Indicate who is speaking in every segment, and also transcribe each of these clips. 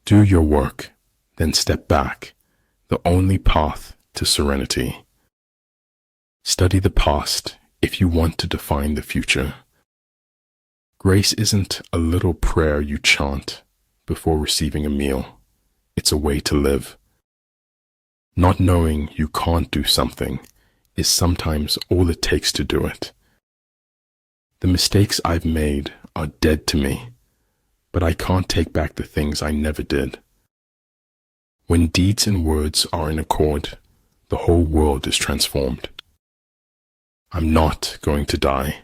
Speaker 1: Do your work, then step back, the only path to serenity. Study the past if you want to define the future. Grace isn't a little prayer you chant before receiving a meal. It's a way to live. Not knowing you can't do something is sometimes all it takes to do it. The mistakes I've made are dead to me, but I can't take back the things I never did. When deeds and words are in accord, the whole world is transformed. I'm not going to die.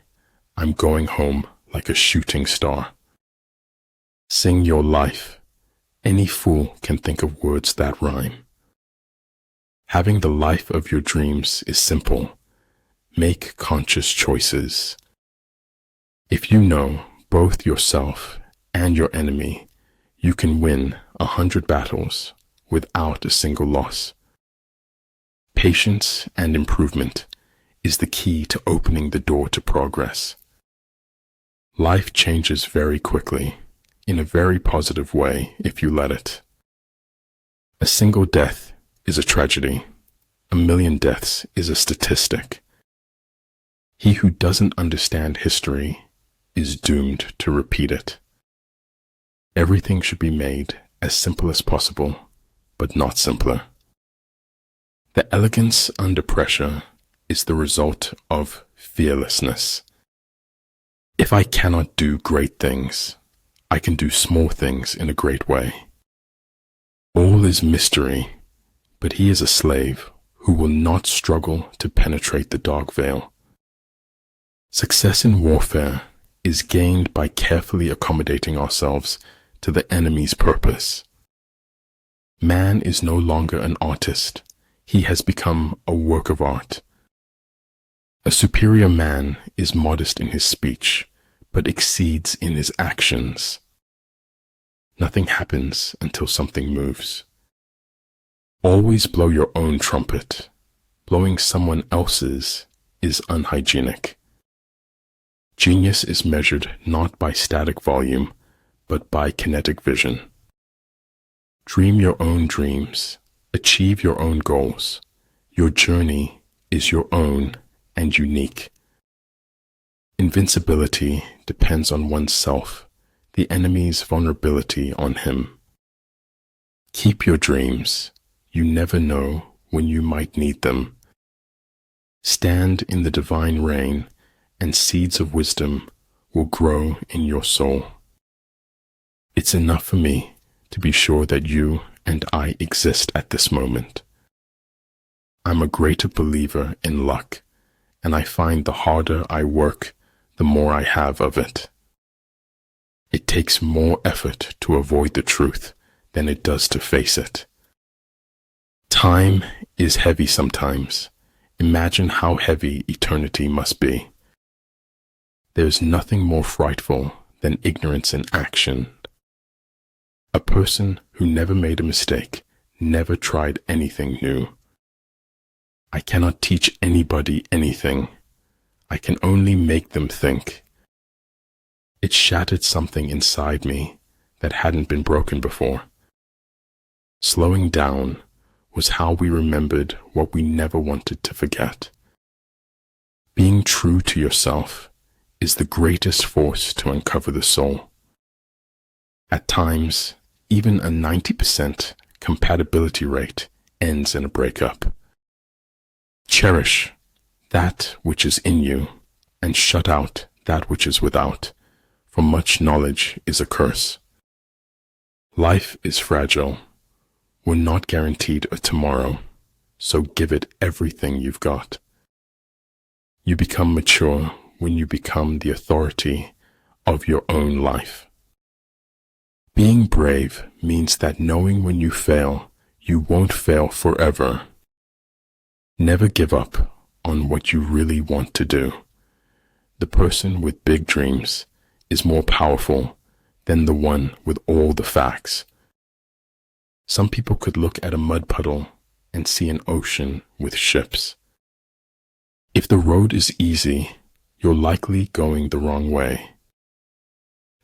Speaker 1: I'm going home like a shooting star. Sing your life. Any fool can think of words that rhyme. Having the life of your dreams is simple. Make conscious choices. If you know both yourself and your enemy, you can win 100 battles without a single loss. Patience and improvement is the key to opening the door to progress. Life changes very quickly, in a very positive way if you let it. A single death is a tragedy. 1,000,000 deaths is a statistic. He who doesn't understand history is doomed to repeat it. Everything should be made as simple as possible, but not simpler. The elegance under pressure is the result of fearlessness. If I cannot do great things, I can do small things in a great way. All is mystery, but he is a slave who will not struggle to penetrate the dark veil. Success in warfare is gained by carefully accommodating ourselves to the enemy's purpose. Man is no longer an artist. He has become a work of art. A superior man is modest in his speech, but exceeds in his actions. Nothing happens until something moves. Always blow your own trumpet. Blowing someone else's is unhygienic. Genius is measured not by static volume, but by kinetic vision. Dream your own dreams. Achieve your own goals. Your journey is your own and unique. Invincibility depends on oneself, the enemy's vulnerability on him. Keep your dreams. You never know when you might need them. Stand in the divine rain, and seeds of wisdom will grow in your soul. It's enough for me to be sure that you and I exist at this moment. I'm a greater believer in luck, and I find the harder I work, the more I have of it. It takes more effort to avoid the truth than it does to face it. Time is heavy sometimes. Imagine how heavy eternity must be. There's nothing more frightful than ignorance in action. A person who never made a mistake never tried anything new. I cannot teach anybody anything. I can only make them think. It shattered something inside me that hadn't been broken before. Slowing down was how we remembered what we never wanted to forget. Being true to yourself is the greatest force to uncover the soul. At times, even a 90% compatibility rate ends in a breakup. Cherish that which is in you and shut out that which is without, for much knowledge is a curse. Life is fragile. We're not guaranteed a tomorrow, so give it everything you've got. You become mature when you become the authority of your own life. Being brave means that knowing when you fail, you won't fail forever. Never give up on what you really want to do. The person with big dreams is more powerful than the one with all the facts. Some people could look at a mud puddle and see an ocean with ships. If the road is easy, you're likely going the wrong way.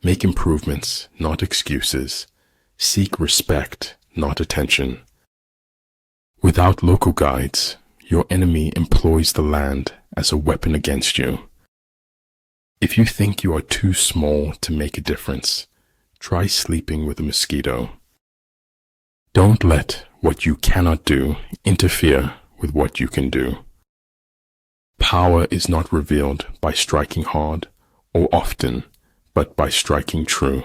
Speaker 1: Make improvements, not excuses. Seek respect, not attention. Without local guides, your enemy employs the land as a weapon against you. If you think you are too small to make a difference, try sleeping with a mosquito. Don't let what you cannot do interfere with what you can do. Power is not revealed by striking hard or often, but by striking true.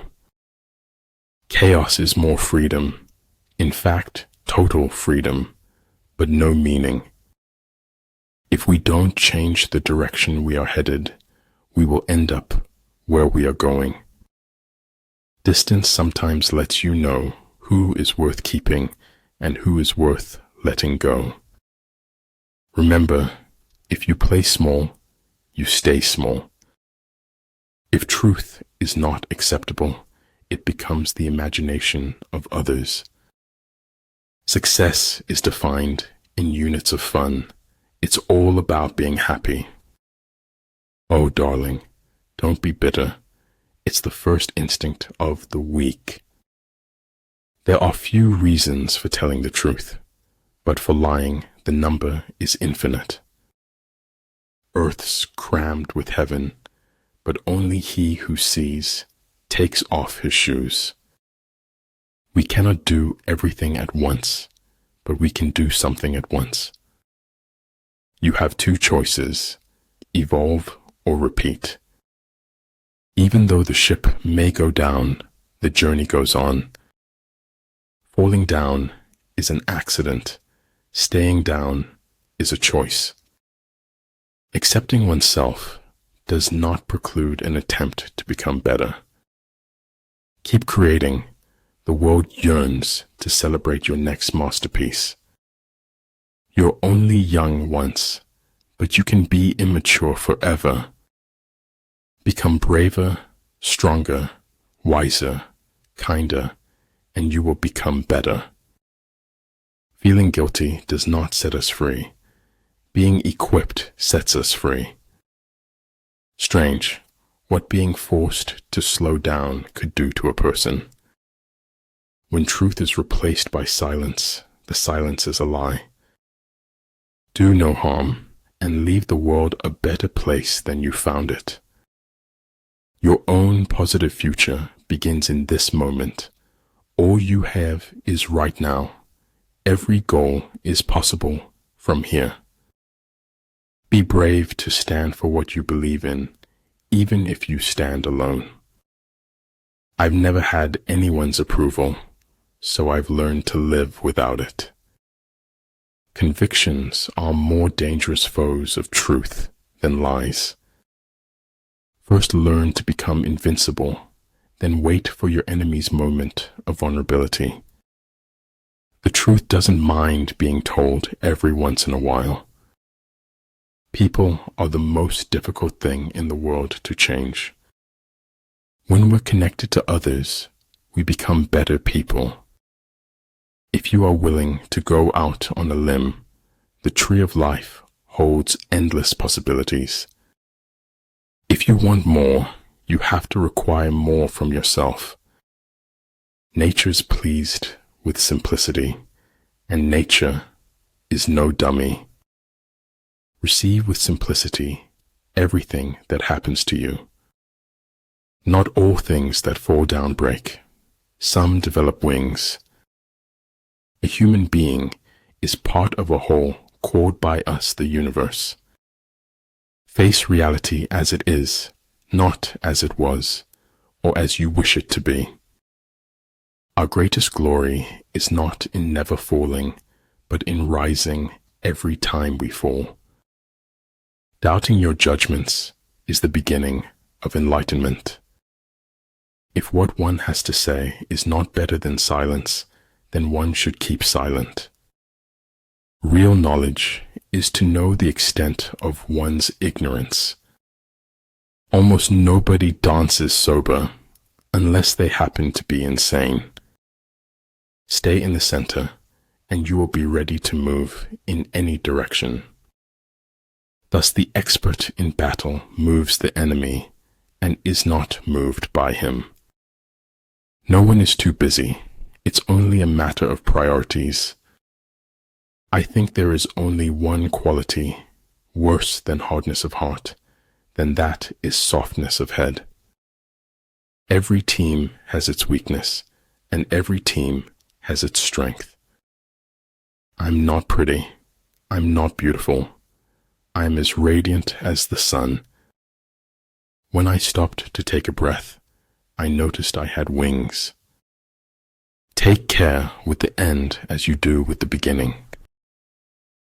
Speaker 1: Chaos is more freedom, in fact, total freedom, but no meaning. If we don't change the direction we are headed, we will end up where we are going. Distance sometimes lets you know who is worth keeping and who is worth letting go. Remember, if you play small, you stay small. If truth is not acceptable, it becomes the imagination of others. Success is defined in units of fun. It's all about being happy. Oh, darling, don't be bitter. It's the first instinct of the weak. There are few reasons for telling the truth, but for lying, the number is infinite. Earth's crammed with heaven, but only he who sees takes off his shoes. We cannot do everything at once, but we can do something at once. You have two choices, evolve or repeat. Even though the ship may go down, the journey goes on. Falling down is an accident. Staying down is a choice. Accepting oneself does not preclude an attempt to become better. Keep creating. The world yearns to celebrate your next masterpiece. You're only young once, but you can be immature forever. Become braver, stronger, wiser, kinder, and you will become better. Feeling guilty does not set us free. Being equipped sets us free. Strange, what being forced to slow down could do to a person. When truth is replaced by silence, the silence is a lie. Do no harm, and leave the world a better place than you found it. Your own positive future begins in this moment. All you have is right now. Every goal is possible from here. Be brave to stand for what you believe in, even if you stand alone. I've never had anyone's approval, so I've learned to live without it. Convictions are more dangerous foes of truth than lies. First learn to become invincible, then wait for your enemy's moment of vulnerability. The truth doesn't mind being told every once in a while. People are the most difficult thing in the world to change. When we're connected to others, we become better people. If you are willing to go out on a limb, the tree of life holds endless possibilities. If you want more, you have to require more from yourself. Nature's pleased with simplicity, and nature is no dummy. Receive with simplicity everything that happens to you. Not all things that fall down break. Some develop wings. A human being is part of a whole called by us the universe. Face reality as it is, not as it was, or as you wish it to be. Our greatest glory is not in never falling, but in rising every time we fall. Doubting your judgments is the beginning of enlightenment. If what one has to say is not better than silence, then one should keep silent. Real knowledge is to know the extent of one's ignorance. Almost nobody dances sober unless they happen to be insane. Stay in the center, and you will be ready to move in any direction. Thus the expert in battle moves the enemy and is not moved by him. No one is too busy, It's only a matter of priorities. I think there is only one quality worse than hardness of heart, then that is softness of head. Every team has its weakness, and every team has its strength. I'm not pretty. I'm not beautiful. I am as radiant as the sun. When I stopped to take a breath, I noticed I had wings. Take care with the end as you do with the beginning.